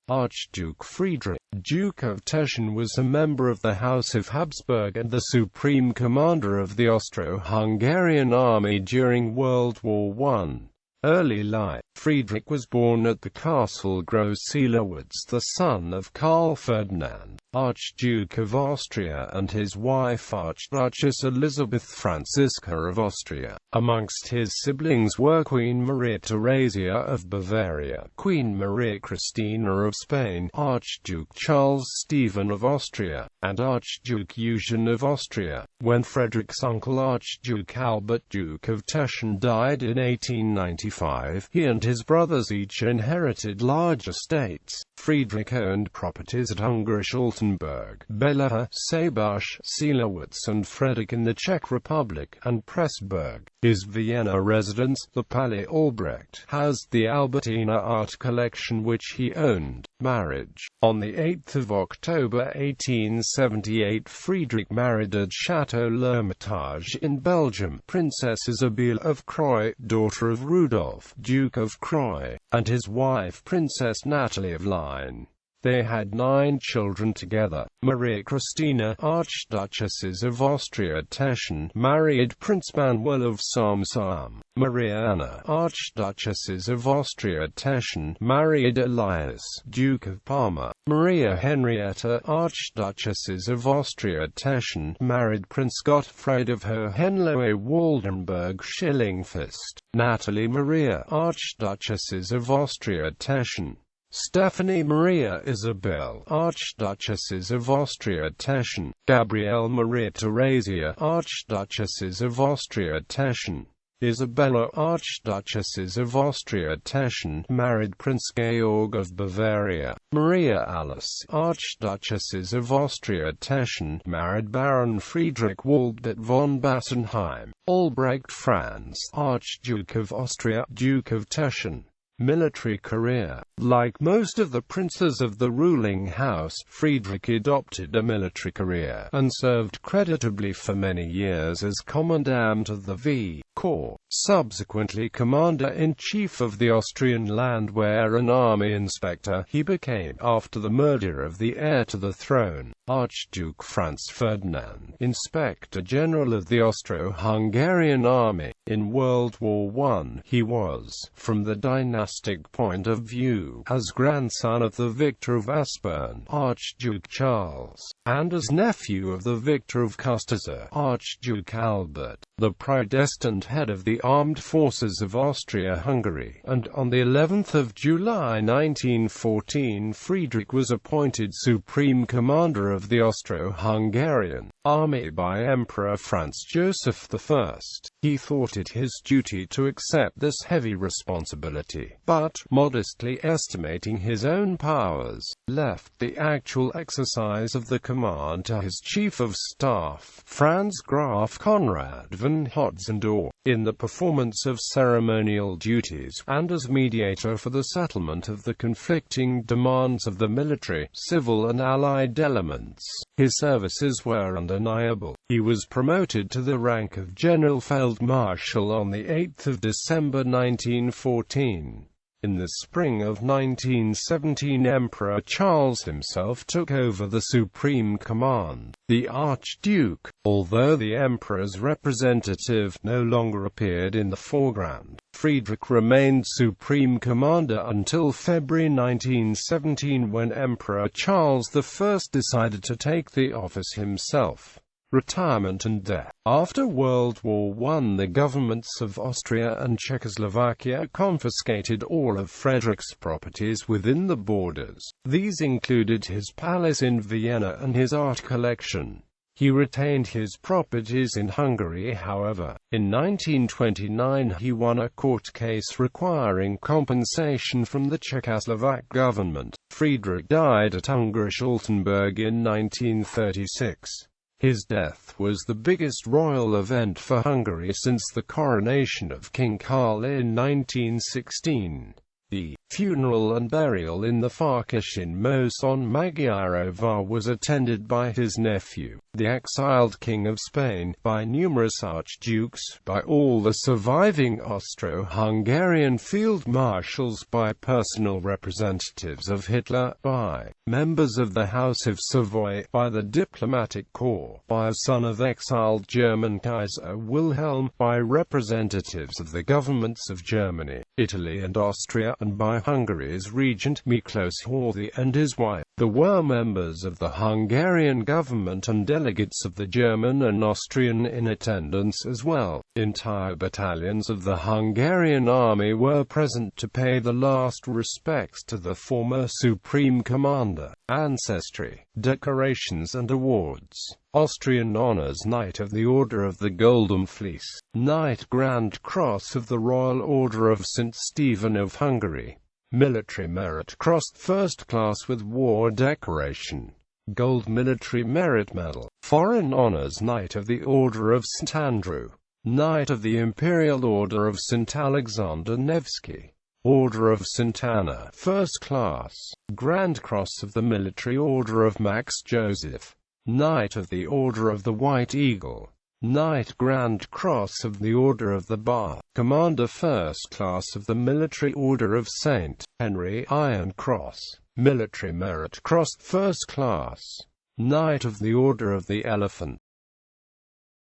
Archduke Friedrich, Duke of Teschen, was a member of the House of Habsburg and the supreme commander of the Austro-Hungarian army during World War I. Early life. Friedrich was born at the castle Groß-Seelowitz, the son of Karl Ferdinand, Archduke of Austria, and his wife Archduchess Elizabeth Franziska of Austria. Amongst his siblings were Queen Maria Theresia of Bavaria, Queen Maria Christina of Spain, Archduke Charles Stephen of Austria, and Archduke Eugen of Austria. When Frederick's uncle Archduke Albert, Duke of Teschen, died in 1895, he and his brothers each inherited large estates. Friedrich owned properties at Ungarisch-Altenburg, Belaha, Sabach, Seelowitz and Frederick in the Czech Republic, and Pressburg. His Vienna residence, the Palais Albrecht, housed the Albertina art collection which he owned. Marriage. On 8 October 1878, Friedrich married at Château l'Hermitage in Belgium Princess Isabelle of Croy, daughter of Rudolph, Duke of Croy, and his wife Princess Natalie of Line. They had 9 children together. Maria Christina, Archduchesses of Austria-Teschen, married Prince Manuel of Salm-Salm. Maria Anna, Archduchesses of Austria-Teschen, married Elias, Duke of Parma. Maria Henrietta, Archduchesses of Austria-Teschen, married Prince Gottfried of Hohenlohe-Waldenburg-Schillingfürst. Natalie Maria, Archduchesses of Austria-Teschen. Stephanie Maria Isabel, Archduchesses of Austria-Teschen. Gabrielle Maria Theresia, Archduchesses of Austria-Teschen. Isabella, Archduchesses of Austria-Teschen, married Prince Georg of Bavaria. Maria Alice, Archduchesses of Austria-Teschen, married Baron Friedrich Waldbert von Battenheim. Albrecht Franz, Archduke of Austria, Duke of Teschen. Military career. Like most of the princes of the ruling house, Friedrich adopted a military career, and served creditably for many years as commandant of the V Corps, subsequently commander-in-chief of the Austrian land, where an army inspector he became after the murder of the heir to the throne, Archduke Franz Ferdinand, Inspector General of the Austro-Hungarian army. In World War I, he was, from the dynastic point of view, as grandson of the victor of Aspern, Archduke Charles, and as nephew of the victor of Kustoszá, Archduke Albert, the predestined head of the armed forces of Austria-Hungary. And on the 11th of July 1914, Friedrich was appointed supreme commander of the Austro-Hungarian army by Emperor Franz Joseph I. He thought it his duty to accept this heavy responsibility, but, modestly estimating his own powers, left the actual exercise of the command to his chief of staff, Franz Graf Conrad von Hotzendorf, in the performance of ceremonial duties, and as mediator for the settlement of the conflicting demands of the military, civil and allied elements. His services were undeniable. He was promoted to the rank of General Feldmarschall on 8 December 1914. In the spring of 1917, Emperor Charles himself took over the supreme command. The Archduke, although the Emperor's representative, no longer appeared in the foreground. Friedrich remained supreme commander until February 1917, when Emperor Charles I decided to take the office himself. Retirement and death. After World War I, the governments of Austria and Czechoslovakia confiscated all of Friedrich's properties within the borders. These included his palace in Vienna and his art collection. He retained his properties in Hungary, however. In 1929 he won a court case requiring compensation from the Czechoslovak government. Friedrich died at Ungarisch-Altenburg in 1936. His death was the biggest royal event for Hungary since the coronation of King Carl in 1916. The funeral and burial in the Farkashin Moson Magyarovar was attended by his nephew, the exiled King of Spain, by numerous archdukes, by all the surviving Austro-Hungarian field marshals, by personal representatives of Hitler, by members of the House of Savoy, by the diplomatic corps, by a son of exiled German Kaiser Wilhelm, by representatives of the governments of Germany, Italy and Austria, and by Hungary's regent Miklos Horthy and his wife. There were members of the Hungarian government and delegates of the German and Austrian in attendance as well. Entire battalions of the Hungarian army were present to pay the last respects to the former supreme commander. Ancestry, decorations and awards. Austrian Honours Knight of the Order of the Golden Fleece, Knight Grand Cross of the Royal Order of St. Stephen of Hungary, Military Merit Cross First Class with War Decoration, Gold Military Merit Medal, Foreign Honours Knight of the Order of St. Andrew, Knight of the Imperial Order of St. Alexander Nevsky, Order of St. Anna First Class, Grand Cross of the Military Order of Max Joseph, Knight of the Order of the White Eagle, Knight Grand Cross of the Order of the Bar, Commander First Class of the Military Order of St. Henry Iron Cross, Military Merit Cross First Class, Knight of the Order of the Elephant.